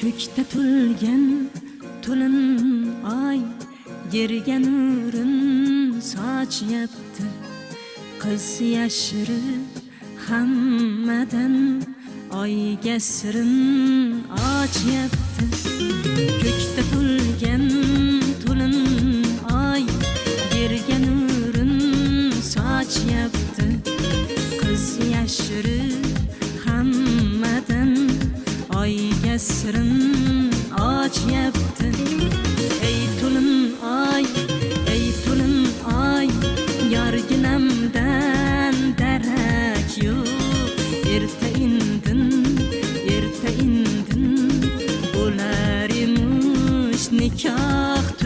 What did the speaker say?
Ko'kda to'lgan to'lin oy yerga nurin sochyapti. Qiz yashirib hammadan oyga sirin ochyapti. Ko'kda to'lgan to'lin oy yerga nurin sochyapti. Qiz yashirib hammadan oyga sirin ochyapti. Ey to'lin oy, yorginamdan darak yo'q. Erta indin bo'lar emish nikoh.